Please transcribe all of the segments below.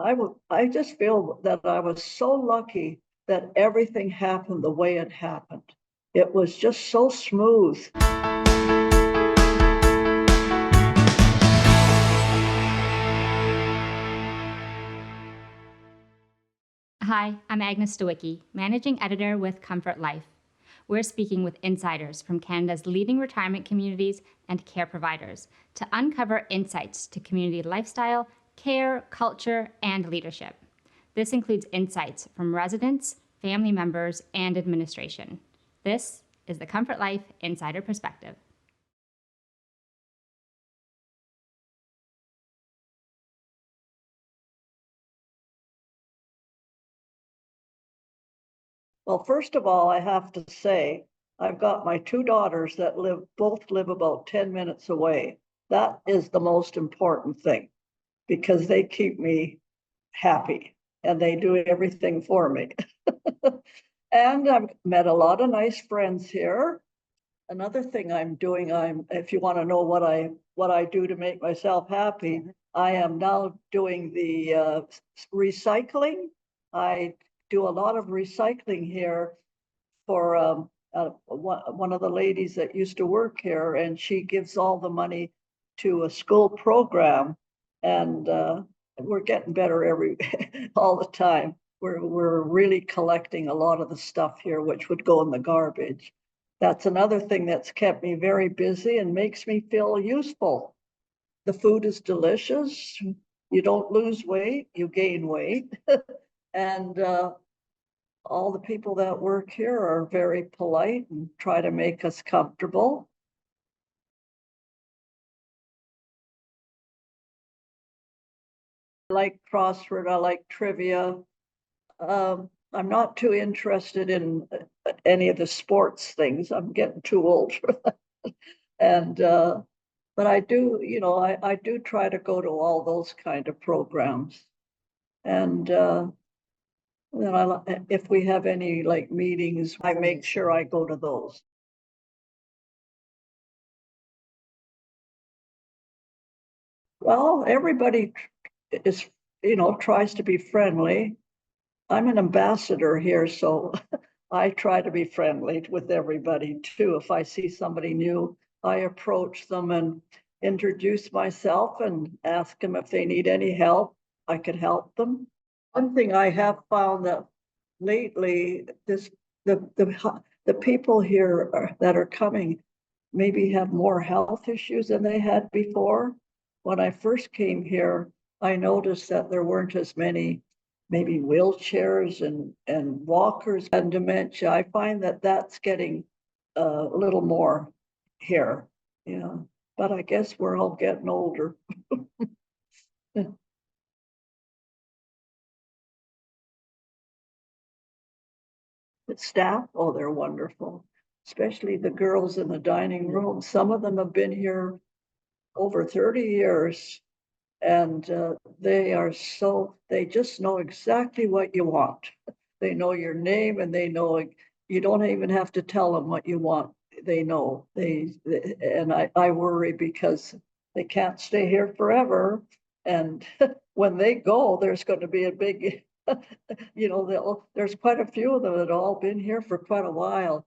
I just feel that I was so lucky that everything happened the way it happened. It was just so smooth. Hi, I'm Agnes Stewicki, Managing Editor with Comfort Life. We're speaking with insiders from Canada's leading retirement communities and care providers to uncover insights to community lifestyle, care, culture, and leadership. This includes insights from residents, family members, and administration. This is the Comfort Life Insider Perspective. Well, first of all, I have to say, I've got my two daughters that both live about 10 minutes away. That is the most important thing because they keep me happy and they do everything for me. And I've met a lot of nice friends here. Another thing I'm doing, if you want to know what I do to make myself happy, I am now doing the recycling. I do a lot of recycling here for one of the ladies that used to work here, and she gives all the money to a school program, and we're getting better all the time. We're really collecting a lot of the stuff here, which would go in the garbage. That's another thing that's kept me very busy and makes me feel useful. The food is delicious. You don't lose weight, you gain weight. And all the people that work here are very polite and try to make us comfortable. I like crossword, I like trivia. I'm not too interested in any of the sports things. I'm getting too old for that. And but I do, I do try to go to all those kind of programs. And then if we have any like meetings, I make sure I go to those. Well, everybody is, tries to be friendly. I'm an ambassador here, so I try to be friendly with everybody too. If I see somebody new, I approach them and introduce myself and ask them if they need any help. I could help them. One thing I have found that lately, the people here that are coming maybe have more health issues than they had before. When I first came here, I noticed that there weren't as many maybe wheelchairs and walkers and dementia. I find that that's getting a little more here, but I guess we're all getting older. The staff, oh, they're wonderful, especially the girls in the dining room. Some of them have been here over 30 years, and they just know exactly what you want. They know your name, and they know you don't even have to tell them what you want. They know. And I worry because they can't stay here forever. And when they go, there's going to be a big, there's quite a few of them that have all been here for quite a while,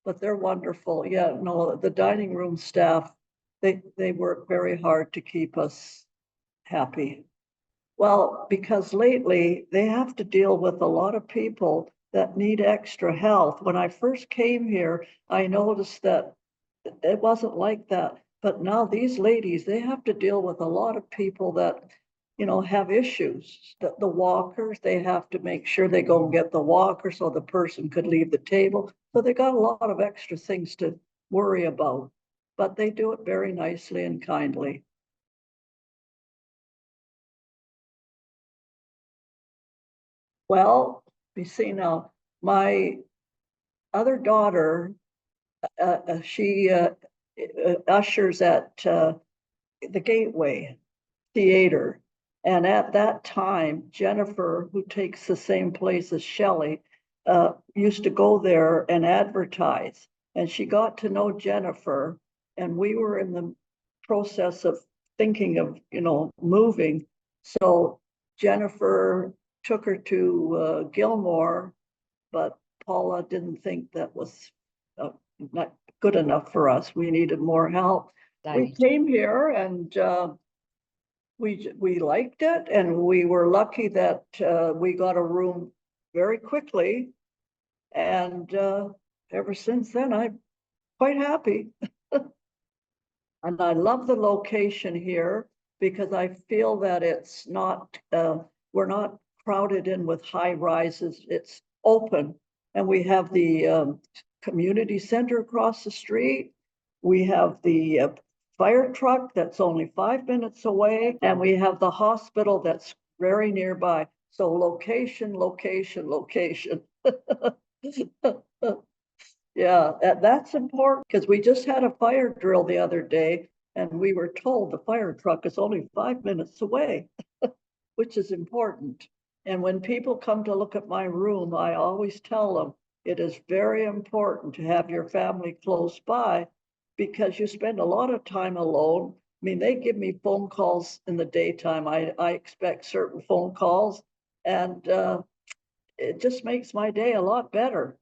but they're wonderful. Yeah, no, the dining room staff, they work very hard to keep us happy. Well, because lately they have to deal with a lot of people that need extra health. When I first came here, I noticed that it wasn't like that. But now these ladies, they have to deal with a lot of people that, have issues. The walkers, they have to make sure they go and get the walker so the person could leave the table. So they got a lot of extra things to worry about, but they do it very nicely and kindly. Well, you see now, my other daughter, she ushers at the Gateway Theater. And at that time, Jennifer, who takes the same place as Shelley, used to go there and advertise. And she got to know Jennifer, and we were in the process of thinking of, moving. So Jennifer took her to Gilmore, but Paula didn't think that was not good enough for us. We needed more help. We came here and we liked it, and we were lucky that we got a room very quickly. And ever since then, I'm quite happy. And I love the location here because I feel that it's not, we're not crowded in with high rises. It's open. And we have the community center across the street. We have the fire truck that's only 5 minutes away. And we have the hospital that's very nearby. So location, location, location. Yeah, that's important because we just had a fire drill the other day and we were told the fire truck is only 5 minutes away, which is important. And when people come to look at my room, I always tell them it is very important to have your family close by because you spend a lot of time alone. I mean, they give me phone calls in the daytime. I expect certain phone calls, and it just makes my day a lot better.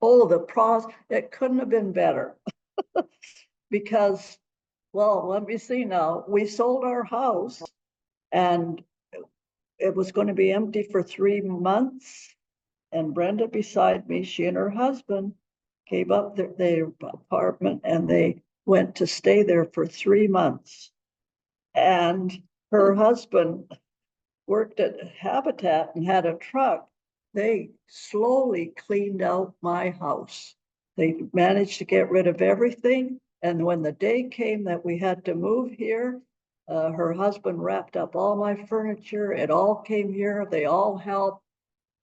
Oh, the pros, it couldn't have been better. Because, well, let me see now. We sold our house and it was going to be empty for 3 months. And Brenda beside me, she and her husband gave up their apartment and they went to stay there for 3 months. And her husband worked at Habitat and had a truck. They slowly cleaned out my house. They managed to get rid of everything. And when the day came that we had to move here, her husband wrapped up all my furniture. It all came here. They all helped.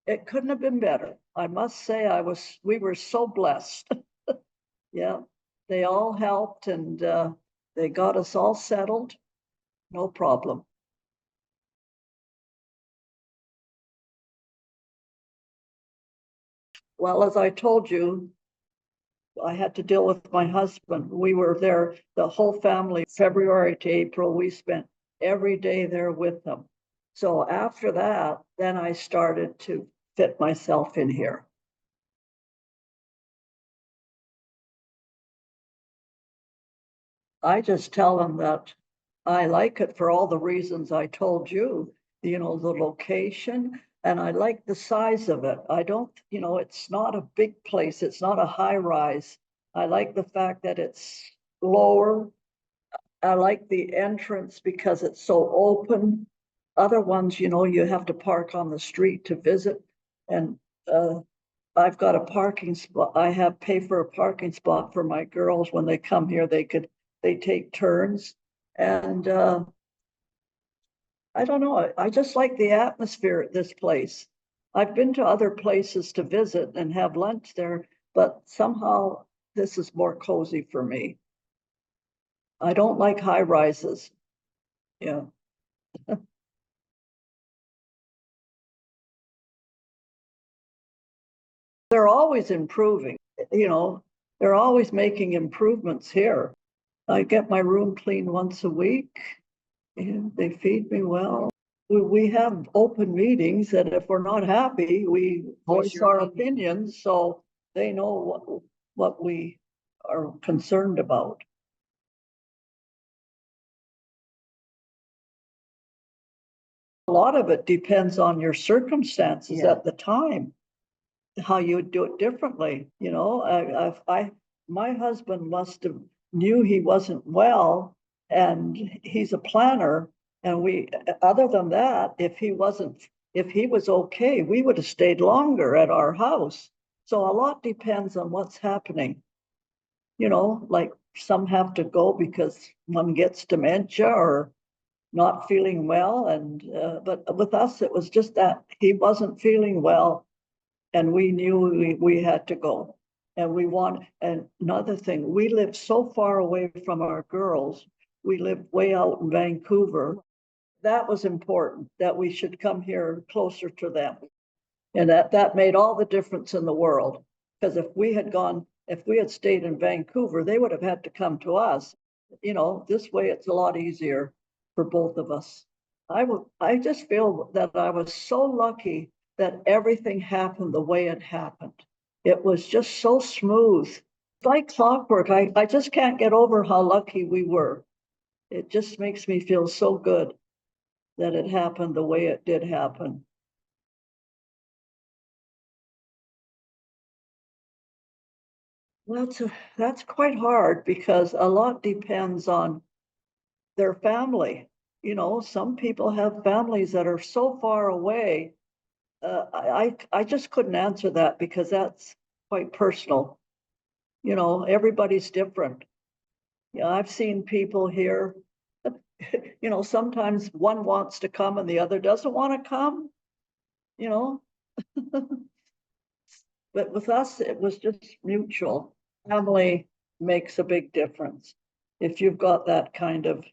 It couldn't have been better. I must say we were so blessed. Yeah, they all helped and they got us all settled. No problem. Well, as I told you, I had to deal with my husband. We were there, the whole family, February to April. We spent every day there with them. So after that, then I started to fit myself in here. I just tell them that I like it for all the reasons I told you, the location, and I like the size of it. I don't, it's not a big place. It's not a high rise. I like the fact that it's lower. I like the entrance because it's so open. Other ones, you have to park on the street to visit. And I've got a parking spot. I have pay for a parking spot for my girls when they come here. They take turns. And I don't know. I just like the atmosphere at this place. I've been to other places to visit and have lunch there, but somehow this is more cozy for me. I don't like high rises. Yeah. They're always improving, they're always making improvements here. I get my room cleaned once a week. And they feed me well. We have open meetings, and if we're not happy, we voice our opinions, so they know what we are concerned about. A lot of it depends on your circumstances at the time, how you would do it differently. My husband must have knew he wasn't well, and he's a planner. And other than that, if he was okay, we would have stayed longer at our house. So a lot depends on what's happening. Like some have to go because one gets dementia or not feeling well. But with us, it was just that he wasn't feeling well and we knew we had to go. And another thing, we lived so far away from our girls. We lived way out in Vancouver. That was important, that we should come here closer to them. And that made all the difference in the world. Because if we had stayed in Vancouver, they would have had to come to us. This way it's a lot easier for both of us. I just feel that I was so lucky that everything happened the way it happened. It was just so smooth. It's like clockwork. I just can't get over how lucky we were. It just makes me feel so good that it happened the way it did happen. That's quite hard because a lot depends on their family. Some people have families that are so far away. I just couldn't answer that because that's quite personal. Everybody's different. Yeah, I've seen people here. Sometimes one wants to come and the other doesn't want to come. You know, but with us, it was just mutual. Family makes a big difference. If you've got that kind of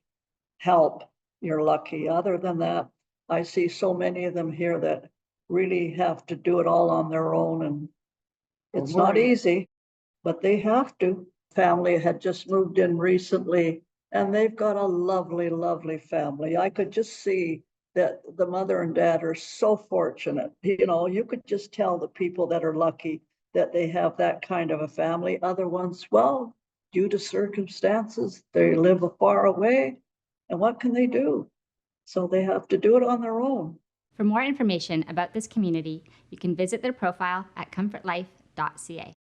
help, you're lucky. Other than that, I see so many of them here that really have to do it all on their own, and it's not easy, but they have to. Family had just moved in recently, and they've got a lovely, lovely family. I could just see that the mother and dad are so fortunate. You could just tell the people that are lucky that they have that kind of a family. Other ones, well, due to circumstances, they live far away. And what can they do? So they have to do it on their own. For more information about this community, you can visit their profile at comfortlife.ca.